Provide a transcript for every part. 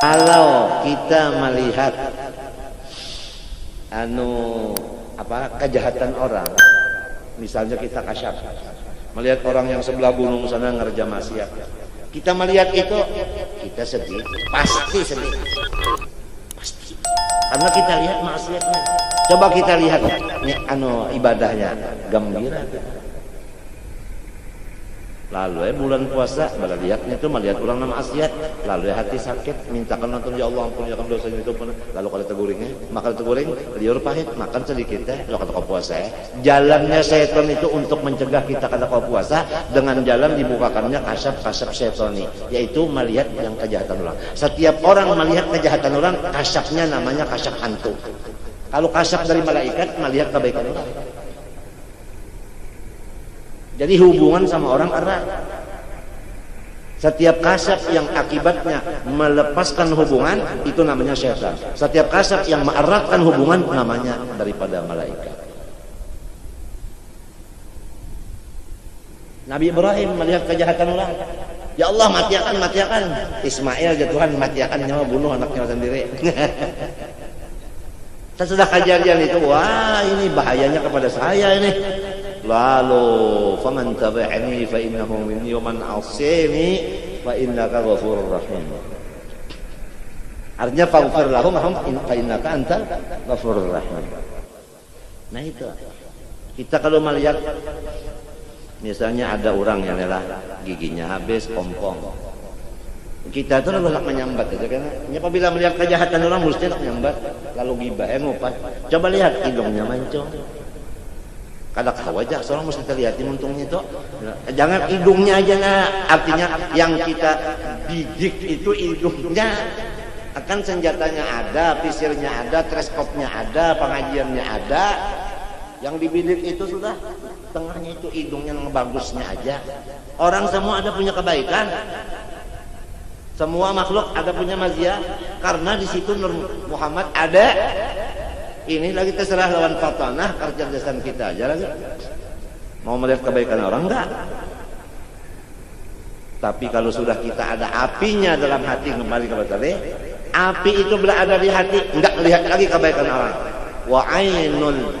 Kalau kita melihat kejahatan orang, misalnya kita kasyaf melihat orang yang sebelah gunung sana ngerja maksiat, kita melihat itu, kita sedih, pasti sedih, pasti, karena kita lihat maksiatnya. Coba kita lihat ibadahnya gembira. Lalu bulan puasa lihatnya itu melihat orang nama maksiat, lalu hati sakit, mintakan nonton, ya Allah ampun, ya kan dosanya itu pun. Lalu kalau teguringnya makan teguring, liur pahit, makan sedikit kalau kata kau puasa. Jalannya setan itu untuk mencegah kita kata kau puasa dengan jalan dibukakannya kasab setoni, yaitu melihat yang kejahatan orang. Setiap orang melihat kejahatan orang, kasabnya namanya kasab hantu. Kalau kasab dari malaikat melihat kebaikan orang. Jadi hubungan sama orang erat. Setiap kasab yang akibatnya melepaskan hubungan itu namanya syaitan. Setiap kasab yang mengeratkan hubungan namanya daripada malaikat. Nabi Ibrahim melihat kejahatan orang, ya Allah matiakan. Ismail jatuhan matiakan, nyawa bunuh anaknya sendiri. Sesudah kejadian itu, wah ini bahayanya kepada saya ini. Lalu faman tabi'ani fa innahu minni wa man 'asani fa innaka ghafurur rahim. Artinya faghfir lahum fa innaka antal ghafurur rahim. Nah itu. Kita kalau melihat misalnya ada orang yang giginya habis ompong. Kita itu lalu menyambat aja karena apabila melihat kejahatan orang mesti menyambat, lalu gibah ngupas. Coba lihat hidungnya mancung. Kada kawaja, seorang mesti terlihatin untungnya itu. Jangan hidungnya aja, artinya yang kita bidik itu hidungnya. Akan senjatanya ada, pisirnya ada, teleskopnya ada, pengajiannya ada. Yang dibidik itu sudah tengahnya itu hidungnya yang bagusnya aja. Orang semua ada punya kebaikan. Semua makhluk ada punya mazia, karena di situ Nur Muhammad ada. Ini lagi terserah lawan fatanah kecerdasan kita aja lagi. Mau melihat kebaikan orang enggak? Tapi kalau sudah kita ada apinya dalam hati, kembali kepada tadi, api itu berada di hati, enggak lihat lagi kebaikan orang. Wa ainul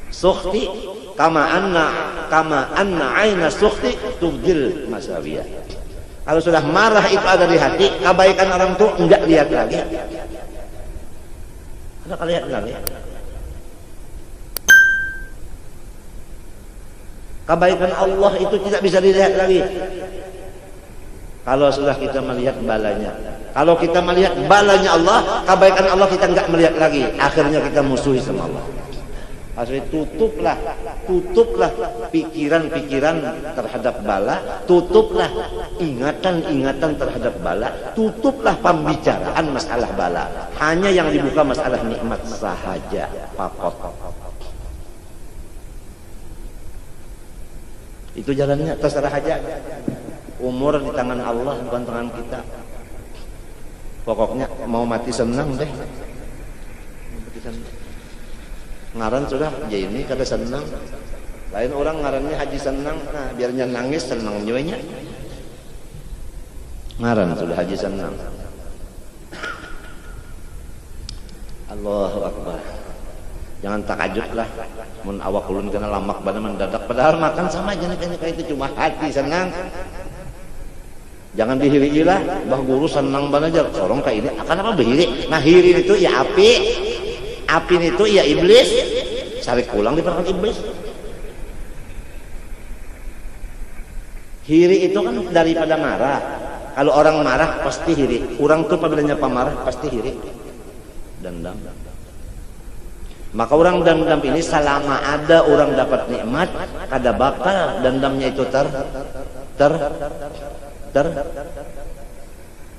sukhti kama anna aina sukhti tubdil masawiyah. Kalau sudah marah itu ada di hati, kebaikan orang itu enggak lihat lagi. Ada kalian lagi. Kebaikan Allah itu tidak bisa dilihat lagi. Kalau sudah kita melihat balanya. Kalau kita melihat balanya Allah, kebaikan Allah kita enggak melihat lagi. Akhirnya kita musuhi sama Allah. Akhirnya tutuplah pikiran-pikiran terhadap bala, tutuplah ingatan-ingatan terhadap bala, tutuplah pembicaraan masalah bala. Hanya yang dibuka masalah nikmat sahaja, pakot. Itu jalannya, terserah aja. Umur di tangan Allah, bukan tangan kita. Pokoknya mau mati senang deh. Ngaran sudah jadi ini kada senang. Lain orang ngarannya haji senang, nah biarnya nangis senang nyuenya. Ngaran sudah haji senang. Allahu Akbar. Jangan takajud lah. Mun awak ulun kena lamak bana mendadak, padahal makan sama aja kayak itu, cuma hati senang. Jangan dihiri lah, bah guru senang bana aja. Sorong kayak ini, akan apa behiri? Nah hiri itu ya api. Api itu ya iblis, sarik pulang di perangkat iblis. Hiri itu kan daripada marah. Kalau orang marah pasti hiri. Orang tuh apabila pemarah pasti hiri. Dendam. Maka orang dendam ini selama ada orang dapat nikmat, kada bakal dendamnya itu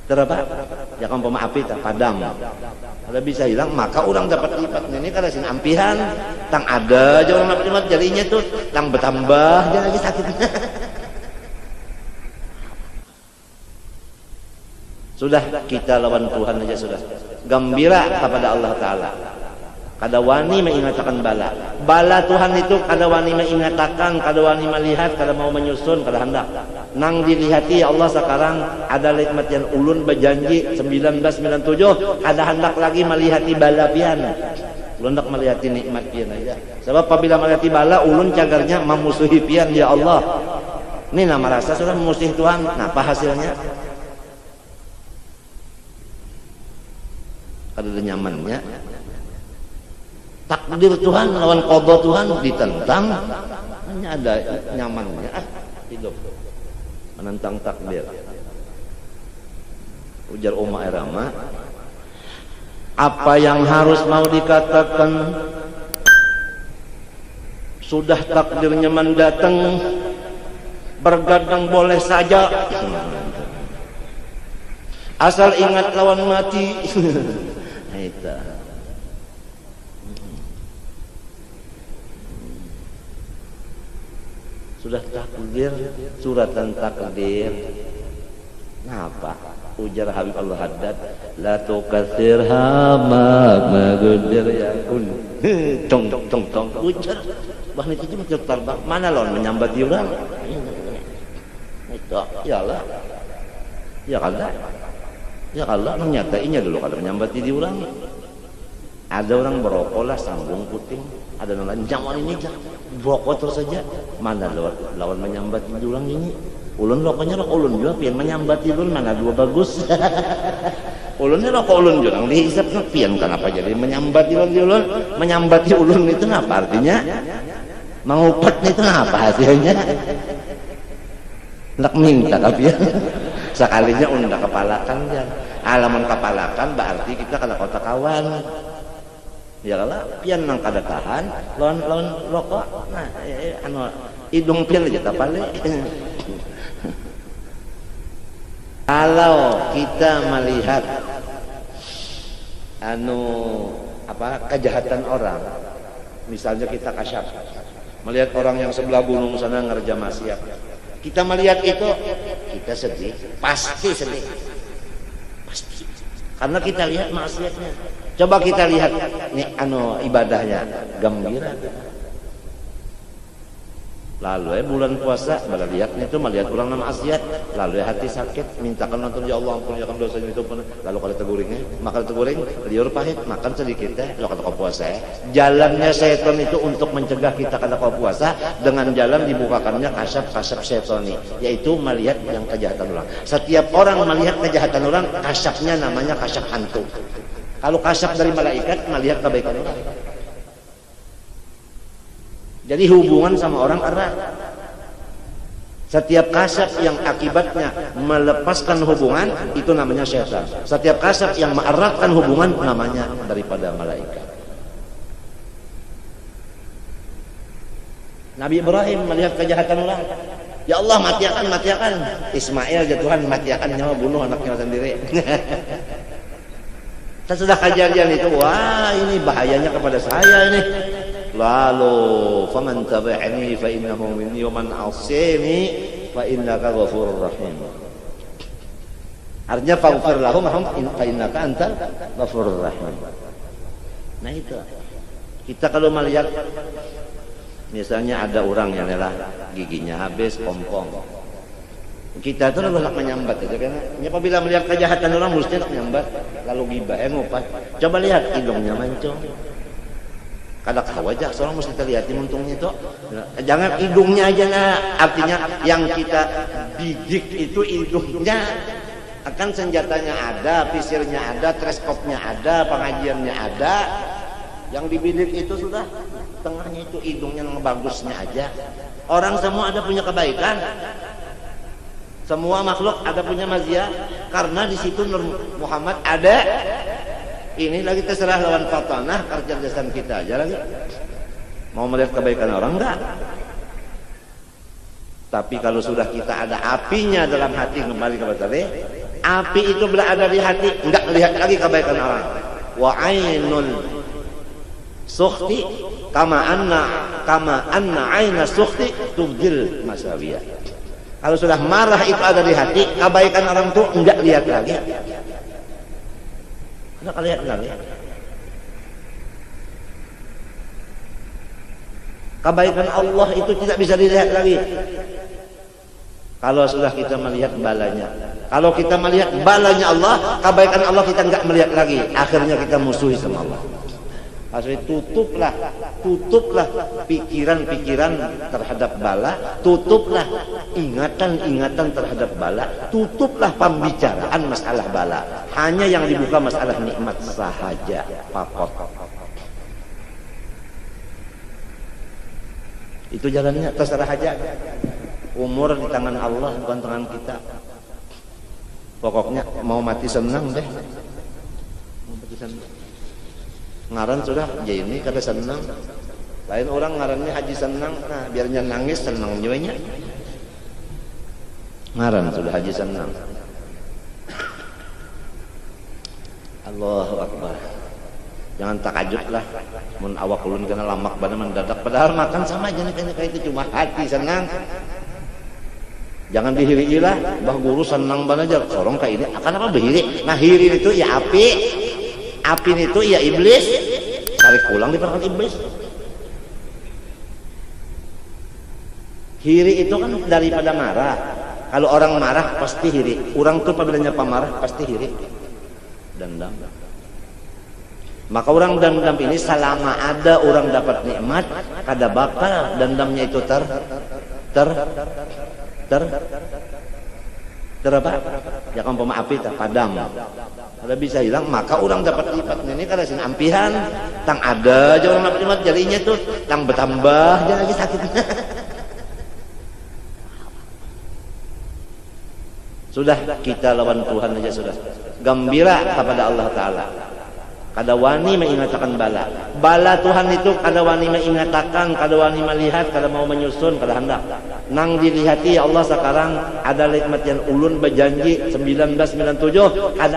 apa? Ya kan pemaaf itu padam. Kalau bisa hilang, maka orang dapat lipat. Ini kada sin ampihan, tang ada aja orang dapat lipat, jadinya tuh tang bertambah, jangan lagi sakitnya. Sudah kita lawan Tuhan aja sudah. Gembira kepada Allah Ta'ala. kada wani mengatakan bala Tuhan itu kada wani mengatakan, kada wani melihat, kada mau menyusun, kada hendak nang dilihati ya Allah. Sekarang ada nikmat yang ulun berjanji 1997 kada hendak lagi melihati bala pian, ulun hendak melihati nikmat pian aja. Sebab apabila melihati bala ulun cagarnya memusuhi pian ya Allah. Ini nama rasa sudah memusuhi Tuhan. Nah apa hasilnya? Kada ada nyamannya. Takdir Tuhan lawan qada Tuhan ditentang, hanya ada nyamannya hidup menentang takdir. Ujar Uma Irama, apa yang harus mau dikatakan sudah takdirnya mendatang, bergadang boleh saja, asal ingat lawan mati. Itu sudah takdir, suratan takdir. Kenapa? Ujar Habib Allah Haddad, la tukathirha ma magudir yakun. Tong tong tong. Ujar bah itu cuma terbang. Mana lawan menyambati orang? Itu iyalah. Ya Allah. Ya Allah, nyatainya dulu kalau menyambati di orang. Ada orang berokok lah sambung puting, ada yang lain jangan ini berokok terus saja. Mana lawan menyambati di orang ini? Ulun rokoknya rokok ulun juga, pian menyambati ulun mana dua bagus. Ulunnya rokok ulun juga, dihisap pian kenapa jadi menyambati ulun? Menyambati ulun itu apa artinya? Mengupet itu apa hasilnya? Nak minta tapi ya. Sekalinya unda kepalakan kan. Alamun kepalakan berarti kita kada kota kawan. Ya kalau pian nang kada tahan lawan rokok. Nah, hidung pian aja tapale. Kalau kita melihat kejahatan orang, misalnya kita kasyaf melihat orang yang sebelah gunung sana ngerja maksiat, kita melihat itu kita sedih, pasti sedih, pasti, karena kita lihat maksiatnya. Coba kita lihat nih ibadahnya gembira. Lalu bulan puasa bala lihat itu melihat orang nama maksiat, lalu hati sakit, mintakan nonton ya Allah ampun ya kan dosanya itu pun. Lalu kalau teguringnya makan teguring liur pahit, makan sedikit lo kata kau puasa. Jalannya setan itu untuk mencegah kita kata kau puasa dengan jalan dibukakannya kasap setoni, yaitu melihat yang kejahatan orang. Setiap orang melihat kejahatan orang, kasapnya namanya kasap hantu. Kalau kasap dari malaikat melihat kebaikan orang. Jadi hubungan sama orang erat. Setiap kasap yang akibatnya melepaskan hubungan itu namanya syaitan. Setiap kasap yang mengeratkan hubungan namanya daripada malaikat. Nabi Ibrahim melihat kejahatan orang, ya Allah matiakan. Ismail jatuhan matiakan nyawa bunuh anaknya sendiri. Sesudah kejadian itu, wah ini bahayanya kepada saya ini. Lalu faman tabi'ani fa innahu minni wa man 'asani fa innaka ghafurur rahim. Artinya faghfir lahum fa innaka antal ghafurur rahim. Nah itu. Kita kalau melihat misalnya ada orang yang giginya habis kompong. Kita itu harus menyambat aja karena apabila melihat kejahatan orang mesti menyambat lalu gibah ngupat. Coba lihat hidungnya mancung. Kada wajah seorang mesti terlihat untungnya itu. Jangan hidungnya aja artinya yang kita bidik itu hidungnya. Akan senjatanya ada, pisirnya ada, teleskopnya ada, pengajiannya ada. Yang dibidik itu sudah tengahnya itu hidungnya yang bagusnya aja. Orang semua ada punya kebaikan. Semua makhluk ada punya mazia karena di situ Nur Muhammad ada. Ini lagi terserah lawan fatanah kecerdasan kita aja lagi. Mau melihat kebaikan orang enggak? Tapi kalau sudah kita ada apinya dalam hati, kembali kepada tadi, api itu berada di hati, enggak melihat lagi kebaikan orang. Wa ainul sukhti kama anna aina sukhti tubdil masawiyah. Kalau sudah marah itu ada di hati, kebaikan orang itu enggak lihat lagi. Enggak lihat lagi. Kebaikan Allah itu tidak bisa dilihat lagi kalau sudah kita melihat balanya. Kalau kita melihat balanya Allah, kebaikan Allah kita nggak melihat lagi, akhirnya kita musuhi sama Allah. Maksudnya tutuplah pikiran-pikiran terhadap bala, tutuplah ingatan-ingatan terhadap bala, tutuplah pembicaraan masalah bala. Hanya yang dibuka masalah nikmat sahaja, pakot. Itu jalannya, terserah aja. Umur di tangan Allah, bukan tangan kita. Pokoknya mau mati senang deh. Mau mati senang. Ngaran sudah ini kada senang. Lain orang ngarannya haji senang, nah biarnya nangis senang nyuenya. Ngaran sudah haji senang. Allahu Akbar. Jangan takajub lah mun awak ulun kena lamak bana mendadak, padahal makan sama aja kayak itu, cuma hati senang. Jangan dihiri lah, bah guru senang bana aja sorong kayak ini akan apa behiri. Nah hiri itu ya api itu ya iblis, tarik pulang di perangkat iblis. Hiri itu kan daripada marah. Kalau orang marah pasti hiri, orang tuh apabila pamarah pasti hiri, dendam. Maka orang dendam ini selama ada orang dapat nikmat, kada bakal dendamnya itu apa? Ya kan pemaaf itu padam. Kada bisa hilang, maka orang dapat nikmat ini kada sin ampihan, tang ada aja orang dapat nikmat jadinya tuh tang bertambah aja lagi sakitnya. Sudah kita lawan Tuhan aja sudah. Gembira kepada Allah Ta'ala. Kada wani mengingatakan bala. Bala Tuhan itu kada wani mengingatakan, kada wani melihat, kada mau menyusun, kada hendak. Nang dilihati ya Allah sekarang ada nikmat yang ulun berjanji 1997 ada